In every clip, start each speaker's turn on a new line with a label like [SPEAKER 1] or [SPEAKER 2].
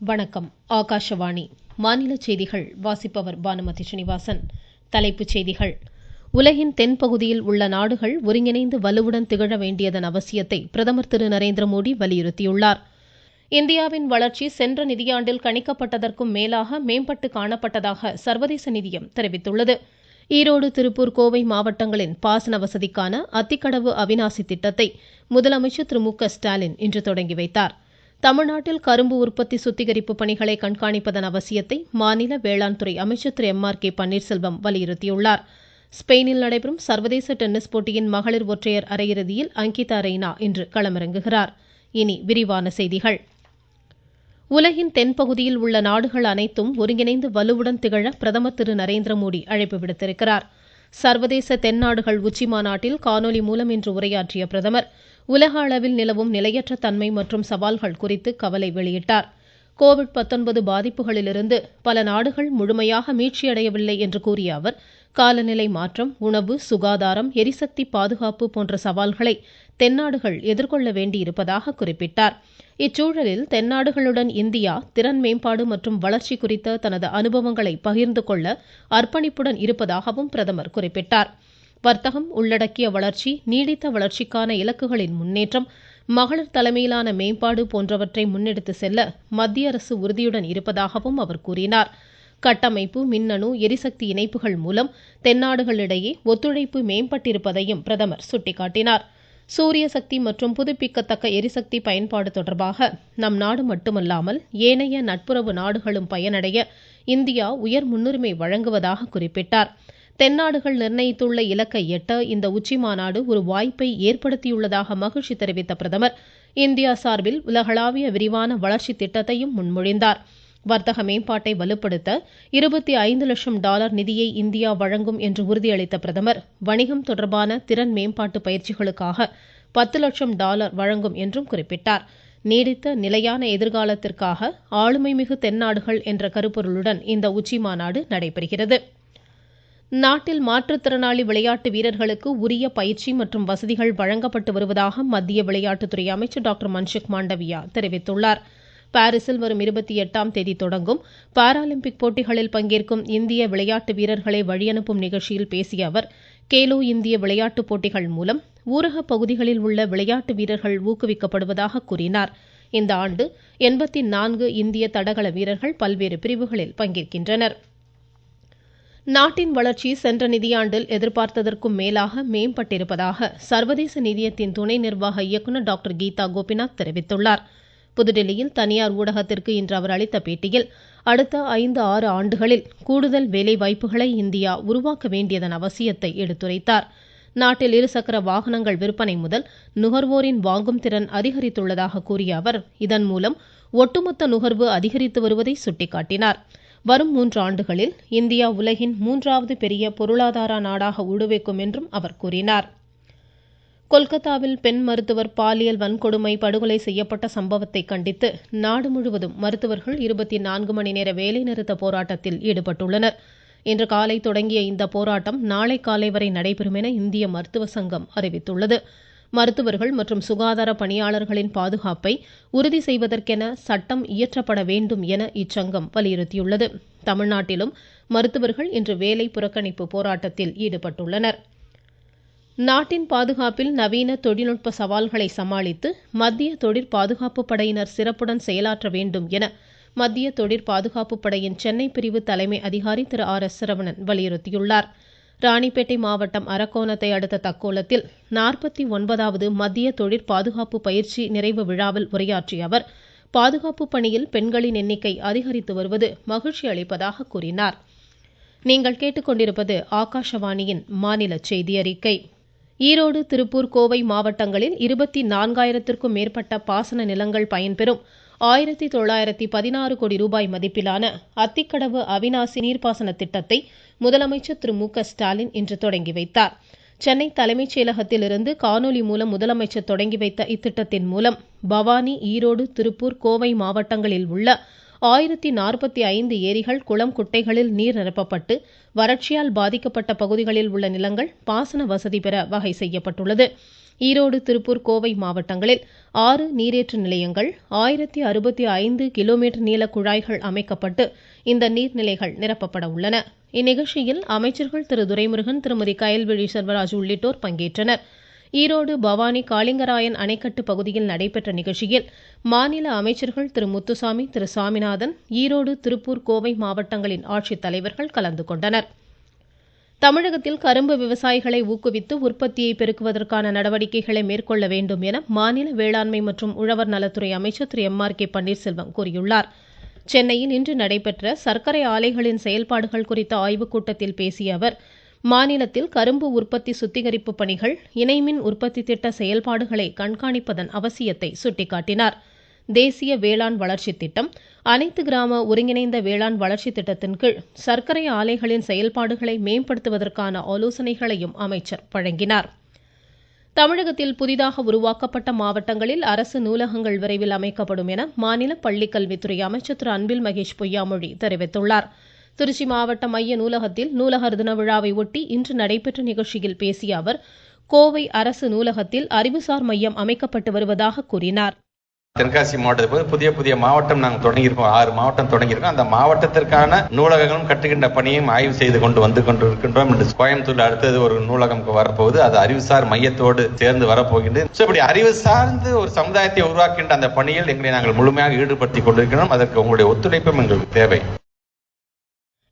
[SPEAKER 1] வணக்கம். ஆகாஷவாணி. மாநில செய்திகள் வாசிப்பவர் பானுமதி ஸ்ரீனிவாசன். தலைப்புச் செய்திகள். உலகின் தென்பகுதியில் உள்ள நாடுகள் ஒருங்கிணைந்து வலுவுடன் திகழ வேண்டியதன் அவசியத்தை பிரதமர் திரு நரேந்திர மோடி வலியுறுத்தியுள்ளார். இந்தியாவின் வளர்ச்சி சென்ற நிதியாண்டில் கணிக்கப்பட்டதற்கும் மேலாக மேம்பட்டு காணப்பட்டதாக சர்வதேச நிதியம் தெரிவித்துள்ளது. ஈரோடு, திருப்பூர், கோவை மாவட்டங்களின் பாசன வசதிக்கான அத்திக்கடவு அவிநாசி திட்டத்தை முதலமைச்சர் திரு மு க ஸ்டாலின் இன்று தொடங்கி வைத்தார். தமிழ்நாட்டில் கரும்பு உற்பத்தி சுத்திகரிப்பு பணிகளை கண்காணிப்பதன் அவசியத்தை மாநில வேளாண் துறை அமைச்சர் திரு எம்.ஆர்.கே. பன்னீர்செல்வம் வலியுறுத்தியுள்ளார். ஸ்பெயினில் நடைபெறும் சர்வதேச டென்னிஸ் போட்டியின் மகளிர் ஒற்றையர் அரையிறுதியில் அங்கிதா ரெய்னா இன்று களமிறங்குகிறார். இனி விரிவான செய்திகள். உலகின் தென்பகுதியில் உள்ள நாடுகள் அனைத்தும் ஒருங்கிணைந்து வலுவுடன் திகழ பிரதமர் திரு நரேந்திர மோடி அழைப்பு விடுத்திருக்கிறார். சர்வதேச தென்னாடுகள் உச்சிமாநாட்டில் காணொலி மூலம் இன்று உரையாற்றிய பிரதமர் உலக அளவில் நிலவும் நிலையற்ற தன்மை மற்றும் சவால்கள் குறித்து கவலை வெளியிட்டார். கோவிட்-19 பாதிப்புகளிலிருந்து பல நாடுகள் முழுமையாக மீட்சியடையவில்லை என்று கூறிய அவர், காலநிலை மாற்றம், உணவு, சுகாதாரம், எரிசக்தி பாதுகாப்பு போன்ற சவால்களை தென்னாடுகள் எதிர்கொள்ள வேண்டியிருப்பதாக குறிப்பிட்டார். இச்சூழலில் தென்னாடுகளுடன் இந்தியா திறன் மேம்பாடு மற்றும் வளர்ச்சி குறித்த தனது அனுபவங்களை பகிர்ந்து கொள்ள அர்ப்பணிப்புடன் இருப்பதாகவும் பிரதமர் குறிப்பிட்டார். வர்த்தகம், உள்ளடக்கிய வளர்ச்சி, நீடித்த வளர்ச்சிக்கான இலக்குகளின் முன்னேற்றம், மகளிர் தலைமையிலான மேம்பாடு போன்றவற்றை முன்னெடுத்து செல்ல மத்திய அரசு உறுதியுடன் இருப்பதாகவும் அவர் கூறினார். கட்டமைப்பு, மின்னணு, எரிசக்தி இணைப்புகள் மூலம் தென்னாடுகளிடையே ஒத்துழைப்பு மேம்பட்டிருப்பதையும் பிரதமர் சுட்டிக்காட்டினார். சூரிய சக்தி மற்றும் புதுப்பிக்கத்தக்க எரிசக்தி பயன்பாடு தொடர்பாக நம் நாடு மட்டுமல்லாமல் ஏனைய நட்புறவு நாடுகளும் பயனடைய இந்தியா உயர் முன்னுரிமை வழங்குவதாக குறிப்பிட்டார். தென்னாடுகள் நிர்ணயித்துள்ள இலக்கை எட்ட இந்த உச்சிமாநாடு ஒரு வாய்ப்பை ஏற்படுத்தியுள்ளதாக மகிழ்ச்சி தெரிவித்த பிரதமர் இந்தியா சார்பில் உலகளாவிய விரிவான வளர்ச்சி திட்டத்தையும் முன்மொழிந்தார். வர்த்தக மேம்பாட்டை வலுப்படுத்த $25 லட்சம் நிதியை இந்தியா வழங்கும் என்று உறுதியளித்த பிரதமர் வணிகம் தொடர்பான திறன் மேம்பாட்டு பயிற்சிகளுக்காக $10 லட்சம் வழங்கும் என்றும் குறிப்பிட்டார். நீடித்த நிலையான எதிர்காலத்திற்காக ஆளுமைமிகு தென்னாடுகள் என்ற கருப்பொருளுடன் இந்த உச்சிமாநாடு நடைபெறுகிறது. நாட்டில் மாற்றுத்திறனாளி விளையாட்டு வீரர்களுக்கு உரிய பயிற்சி மற்றும் வசதிகள் வழங்கப்பட்டு வருவதாக மத்திய விளையாட்டுத்துறை அமைச்சர் டாக்டர் மன்சுக் மாண்டவியா தெரிவித்துள்ளார். பாரிஸில் வரும் 28ஆம் தேதி தொடங்கும் பாராலிம்பிக் போட்டிகளில் பங்கேற்கும் இந்திய விளையாட்டு வீரர்களை வழியனுப்பும் நிகழ்ச்சியில் பேசிய அவர், கேலோ இந்திய விளையாட்டுப் போட்டிகள் மூலம் ஊரக பகுதிகளில் உள்ள விளையாட்டு வீரர்கள் ஊக்குவிக்கப்படுவதாக கூறினார். இந்த ஆண்டு 84 இந்திய தடகள வீரர்கள் பல்வேறு பிரிவுகளில் பங்கேற்கின்றனர். நாட்டின் வளர்ச்சி சென்ற நிதியாண்டில் எதிர்பார்த்ததற்கும் மேலாக மேம்பட்டிருப்பதாக சர்வதேச நிதியத்தின் துணை நிர்வாக இயக்குநர் டாக்டர் கீதா கோபிநாத் தெரிவித்துள்ளார். புதுதில்லியில் தனியார் ஊடகத்திற்கு இன்று அவர் அளித்த பேட்டியில், அடுத்த 5-6 ஆண்டுகளில் கூடுதல் வேலை வாய்ப்புகளை இந்தியா உருவாக்க வேண்டியதன் அவசியத்தை எடுத்துரைத்தார். நாட்டில் இருசக்கர வாகனங்கள் விற்பனை முதல் நுகர்வோரின் வாங்கும் திறன் அதிகரித்துள்ளதாக கூறிய அவர், இதன் மூலம் ஒட்டுமொத்த நுகர்வு அதிகரித்து வருவதை சுட்டிக்காட்டினார். வரும் 3 ஆண்டுகளில் இந்தியா உலகின் 3வது பெரிய பொருளாதார நாடாக உருவெடுக்கும் என்றும் அவர் கூறினார். கொல்கத்தாவில் பெண் மருத்துவர் பாலியல் வன்கொடுமை படுகொலை செய்யப்பட்ட சம்பவத்தை கண்டித்து நாடு முழுவதும் மருத்துவர்கள் 24 மணி நேர வேலைநிறுத்த போராட்டத்தில் ஈடுபட்டுள்ளனர். இன்று காலை தொடங்கிய இந்த போராட்டம் நாளை காலை வரை நடைபெறும் என இந்திய மருத்துவ சங்கம் அறிவித்துள்ளது. மருத்துவர்கள் மற்றும் சுகாதார பணியாளர்களின் பாதுகாப்பை உறுதி செய்வதற்கென சட்டம் இயற்றப்பட வேண்டும் என இச்சங்கம் வலியுறுத்தியுள்ளது. தமிழ்நாட்டிலும் மருத்துவர்கள் இன்று வேலை புறக்கணிப்பு போராட்டத்தில் ஈடுபட்டுள்ளனர். நாட்டின் பாதுகாப்பில் நவீன தொழில்நுட்ப சவால்களை சமாளித்து மத்திய தொழிற்பாதுகாப்பு படையினர் சிறப்புடன் செயலாற்ற வேண்டும் என மத்திய தொழிற்பாதுகாப்பு படையின் சென்னை பிரிவு தலைமை அதிகாரி திரு R.S. சரவணன் வலியுறுத்தியுள்ளார். ராணிப்பேட்டை மாவட்டம் அரக்கோணத்தை அடுத்த தக்கோலத்தில் 49வது மத்திய தொழிற்பாதுகாப்பு பயிற்சி நிறைவு விழாவில் உரையாற்றிய அவர், பாதுகாப்பு பணியில் பெண்களின் எண்ணிக்கை அதிகரித்து வருவது மகிழ்ச்சி அளிப்பதாக கூறினார். நீங்கள் கேட்டுக்கொண்டிருப்பது ஆகாஷவாணியின் மாநில செய்தி அறிக்கை. ஈரோடு, திருப்பூர், கோவை மாவட்டங்களில் 24,000க்கும் மேற்பட்ட பாசன நிலங்கள் பயன்பெறும் 1916 கோடி ரூபாய் மதிப்பிலான அத்திக்கடவு அவிநாசி நீர்ப்பாசன திட்டத்தை முதலமைச்சர் திரு மு க ஸ்டாலின் இன்று தொடங்கி வைத்தார். சென்னை தலைமைச் செயலகத்திலிருந்து காணொலி மூலம் முதலமைச்சர் தொடங்கி வைத்த இத்திட்டத்தின் மூலம் பவானி, ஈரோடு, திருப்பூர், கோவை மாவட்டங்களில் உள்ள 1045 ஏரிகள், குளம், குட்டைகளில் நீர் நிரப்பப்பட்டு வறட்சியால் பாதிக்கப்பட்ட பகுதிகளில் உள்ள நிலங்கள் பாசன வசதி பெற வகை செய்யப்பட்டுள்ளது. ஈரோடு, திருப்பூர், கோவை மாவட்டங்களில் 6 நீரேற்று நிலையங்கள், 1065 கிலோமீட்டர் நீள குழாய்கள் அமைக்கப்பட்டு இந்த நீர்நிலைகள் நிரப்பப்பட உள்ளன. இந்நிகழ்ச்சியில் அமைச்சர்கள் திரு துரைமுருகன், திருமதி கயல்விழி செல்வராஜ் உள்ளிட்டோர் பங்கேற்றனர். ஈரோடு, பவானி, காளிங்கராயன் அணைக்கட்டு பகுதியில் நடைபெற்ற நிகழ்ச்சியில் மாநில அமைச்சர்கள் திரு முத்துசாமி, திரு சாமிநாதன், ஈரோடு, திருப்பூர், கோவை மாவட்டங்களின் ஆட்சித்தலைவர்கள் கலந்து கொண்டனர். தமிழகத்தில் கரும்பு விவசாயிகளை ஊக்குவித்து உற்பத்தியை பெருக்குவதற்கான நடவடிக்கைகளை மேற்கொள்ள வேண்டும் என மாநில வேளாண்மை மற்றும் உழவர் நலத்துறை அமைச்சர் திரு எம்.ஆர்.கே. பன்னீர்செல்வம் கூறியுள்ளார். சென்னையில் இன்று நடைபெற்ற சர்க்கரை ஆலைகளின் செயல்பாடுகள் குறித்த ஆய்வுக் கூட்டத்தில் பேசிய அவர், மாநிலத்தில் கரும்பு உற்பத்தி சுத்திகரிப்பு பணிகள், இணைமின் உற்பத்தி திட்ட செயல்பாடுகளை கண்காணிப்பதன் அவசியத்தை சுட்டிக்காட்டினார். தேசிய வேளாண் வளர்ச்சி திட்டம், அனைத்து கிராம ஒருங்கிணைந்த வேளாண் வளர்ச்சி திட்டத்தின் கீழ் சர்க்கரை ஆலைகளின் செயல்பாடுகளை மேம்படுத்துவதற்கான ஆலோசனைகளையும் அமைச்சர் வழங்கினார். தமிழகத்தில் புதிதாக உருவாக்கப்பட்ட மாவட்டங்களில் அரசு நூலகங்கள் விரைவில் அமைக்கப்படும் என மாநில பள்ளிக்கல்வித்துறை அமைச்சர் திரு அன்பில் மகேஷ் பொய்யாமொழி தெரிவித்துள்ளார். திருச்சி மாவட்ட மைய நூலகத்தில் நூலகர் தின விழாவை ஒட்டி இன்று நடைபெற்ற நிகழ்ச்சியில் பேசிய அவர், கோவை அரசு நூலகத்தில் அறிவுசார் மையம் அமைக்கப்பட்டு வருவதாக கூறினார்.
[SPEAKER 2] தென்காசி மாவட்டத்தில் புதிய மாவட்டம் நாங்கள் தொடங்கியிருக்கோம். 6 மாவட்டம் தொடங்கியிருக்கோம். அந்த மாவட்டத்திற்கான நூலகங்களும் கட்டுகின்ற பணியையும் ஆய்வு செய்து கொண்டு கொண்டிருக்கின்றோம். கோயம்புத்தூர்ல அடுத்தது ஒரு நூலகம் வரப்போகுது. அது அறிவுசார் மையத்தோடு சேர்ந்து வரப்போகின்றது. இப்படி அறிவு சார்ந்து ஒரு சமுதாயத்தை உருவாக்கின்ற அந்த பணியில் எங்களை நாங்கள் முழுமையாக ஈடுபடுத்திக் கொண்டிருக்கிறோம். அதற்கு உங்களுடைய ஒத்துழைப்பும் எங்களுக்கு தேவை.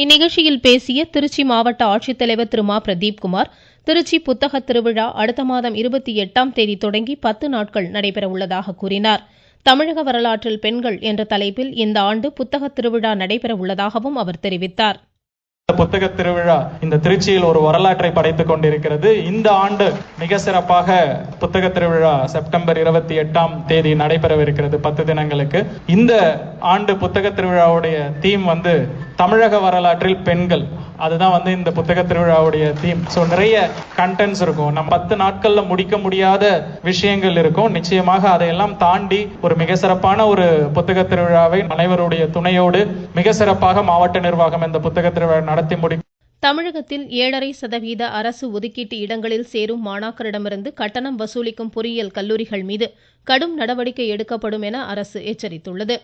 [SPEAKER 1] இந்நிகழ்ச்சியில் பேசிய திருச்சி மாவட்ட ஆட்சித்தலைவர் திரு மா. பிரதீப்குமார், திருச்சி புத்தக திருவிழா அடுத்த மாதம் 28ஆம் தேதி தொடங்கி 10 நாட்கள் நடைபெற உள்ளதாக கூறினார். தமிழக வரலாற்றில் பெண்கள் என்ற தலைப்பில் இந்த ஆண்டு புத்தக திருவிழா நடைபெற உள்ளதாகவும் அவர் தெரிவித்தார்.
[SPEAKER 3] புத்தக திருவிழா இந்த திருச்சியில் ஒரு வரலாற்றை படைத்துக் கொண்டிருக்கிறது. இந்த ஆண்டு மிக சிறப்பாக புத்தக திருவிழா செப்டம்பர் 28ஆம் தேதி நடைபெறவிருக்கிறது, 10 தினங்களுக்கு. இந்த ஆண்டு புத்தக திருவிழாவுடைய தீம் தமிழக வரலாற்றில் பெண்கள். அதுதான் இந்த புத்தக திருவிழாவுடைய தீம். நிறைய கண்டென்ட்ஸ் இருக்கும். நம்ம 10 நாட்கள்ல முடிக்க முடியாத விஷயங்கள் இருக்கும். நிச்சயமாக அதையெல்லாம் தாண்டி ஒரு மிக சிறப்பான ஒரு புத்தக திருவிழாவை அனைவருடைய துணையோடு மிக சிறப்பாக மாவட்ட நிர்வாகம் இந்த புத்தக திருவிழா நடத்தி முடிக்கும்.
[SPEAKER 1] தமிழகத்தில் 7.5% அரசு ஒதுக்கீட்டு இடங்களில் சேரும் மாணாக்கரிடமிருந்து கட்டணம் வசூலிக்கும் பொறியியல் கல்லூரிகள் மீது கடும் நடவடிக்கை எடுக்கப்படும் என அரசு எச்சரித்துள்ளது.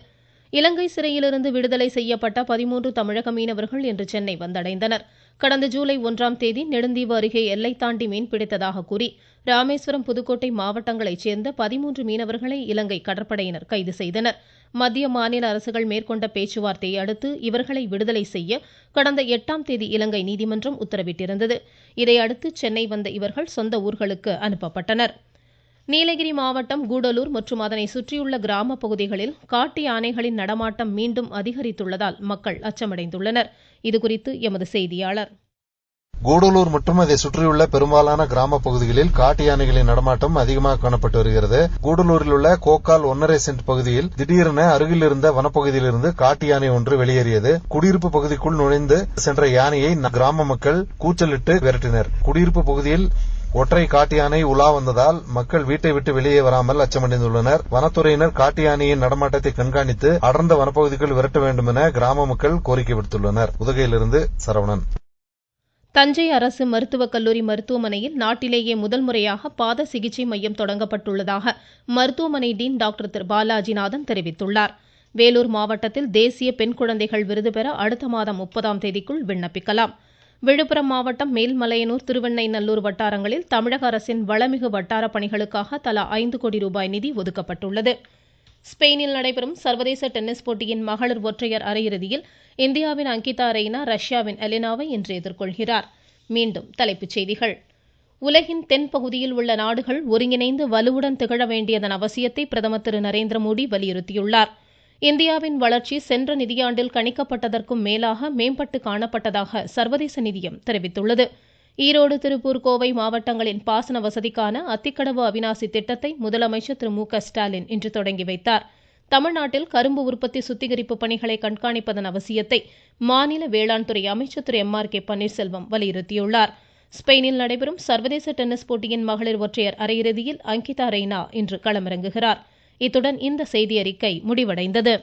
[SPEAKER 1] இலங்கை சிறையிலிருந்து விடுதலை செய்யப்பட்ட 13 தமிழக மீனவர்கள் இன்று சென்னை வந்தடைந்தனர். கடந்த ஜூலை 1ஆம் தேதி நெடுந்தீவு அருகே எல்லை தாண்டி மீன்பிடித்ததாக கூறி ராமேஸ்வரம், புதுக்கோட்டை மாவட்டங்களைச் சேர்ந்த 13 மீனவர்களை இலங்கை கடற்படையினர் கைது செய்தனர். மத்திய மாநில அரசுகள் மேற்கொண்ட பேச்சுவார்த்தையை அடுத்து இவர்களை விடுதலை செய்ய கடந்த 8ஆம் தேதி இலங்கை நீதிமன்றம் உத்தரவிட்டிருந்தது. இதையடுத்து சென்னை வந்த இவர்கள் சொந்த ஊர்களுக்கு அனுப்பப்பட்டனர். நீலகிரி மாவட்டம் கூடலூர் மற்றும் அதனை சுற்றியுள்ள கிராம பகுதிகளில் காட்டு யானைகளின் நடமாட்டம் மீண்டும் அதிகரித்துள்ளதால் மக்கள் அச்சமடைந்துள்ளனர். இதுகுறித்து எமது செய்தியாளர்.
[SPEAKER 4] கூடலூர் மற்றும் அதை சுற்றியுள்ள பெரும்பாலான கிராம பகுதிகளில் காட்டு யானைகளின் நடமாட்டம் அதிகமாக காணப்பட்டு வருகிறது. கூடலூரில் உள்ள கோக்கால் 1.5 சென்ட் பகுதியில் திடீரென அருகில் இருந்த வனப்பகுதியிலிருந்து காட்டு யானை ஒன்று வெளியேறியது. குடியிருப்பு பகுதிக்குள் நுழைந்து சென்ற யானையை கிராம மக்கள் கூச்சலிட்டு விரட்டினர். குடியிருப்பு பகுதியில் ஒற்றை காட்டு யானை உலா வந்ததால் மக்கள் வீட்டை விட்டு வெளியே வராமல் அச்சமடைந்துள்ளனர். வனத்துறையினர் காட்டு யானையின் நடமாட்டத்தை கண்காணித்து அடர்ந்த வனப்பகுதிக்குள் விரட்ட வேண்டும் என கிராம மக்கள் கோரிக்கை விடுத்துள்ளனர். உதகையிலிருந்து சரவணன்.
[SPEAKER 1] தஞ்சை அரசு மருத்துவக் கல்லூரி மருத்துவமனையில் நாட்டிலேயே முதல் முறையாக பாத சிகிச்சை மையம் தொடங்கப்பட்டுள்ளதாக மருத்துவமனை டீன் டாக்டர் திரு பாலாஜிநாதன் தெரிவித்துள்ளார். வேலூர் மாவட்டத்தில் தேசிய பெண் குழந்தைகள் விருது பெற அடுத்த மாதம் 30ஆம் தேதிக்குள் விண்ணப்பிக்கலாம். விழுப்புரம் மாவட்டம் மேல்மலையனூர், திருவெண்ணைநல்லூர் வட்டாரங்களில் தமிழக அரசின் வளமிகு வட்டார பணிகளுக்காக தலா 5 கோடி ரூபாய் நிதி ஒதுக்கப்பட்டுள்ளது. ஸ்பெயினில் நடைபெறும் சர்வதேச டென்னிஸ் போட்டியின் மகளிர் ஒற்றையர் அரையிறுதியில் இந்தியாவின் அங்கிதா ரெய்னா ரஷ்யாவின் எலினாவை இன்று எதிர்கொள்கிறார். மீண்டும் தலைப்புச் செய்திகள். உலகின் தென் பகுதியில் உள்ள நாடுகள் ஒருங்கிணைந்து வலுவுடன் திகழ வேண்டியதன் அவசியத்தை பிரதமர் திரு நரேந்திர மோடி வலியுறுத்தியுள்ளார். இந்தியாவின் வளர்ச்சி சென்ற நிதியாண்டில் கணிக்கப்பட்டதற்கும் மேலாக மேம்பட்டு காணப்பட்டதாக சர்வதேச நிதியம் தெரிவித்துள்ளது. ஈரோடு, திருப்பூர், கோவை மாவட்டங்களின் பாசன வசதிக்கான அத்திக்கடவு அவிநாசி திட்டத்தை முதலமைச்சர் திரு மு க ஸ்டாலின் இன்று தொடங்கி வைத்தார். தமிழ்நாட்டில் கரும்பு உற்பத்தி சுத்திகரிப்பு பணிகளை கண்காணிப்பதன் அவசியத்தை மாநில வேளாண் துறை அமைச்சர் திரு எம்.ஆர்.கே. பன்னீர்செல்வம் வலியுறுத்தியுள்ளார். ஸ்பெயினில் நடைபெறும் சர்வதேச டென்னிஸ் போட்டியின் மகளிர் ஒற்றையர் அரையிறுதியில் அங்கிதா ரெய்னா இன்று களமிறங்குகிறார். இத்துடன் இந்த செய்தியறிக்கை முடிவடைந்தது.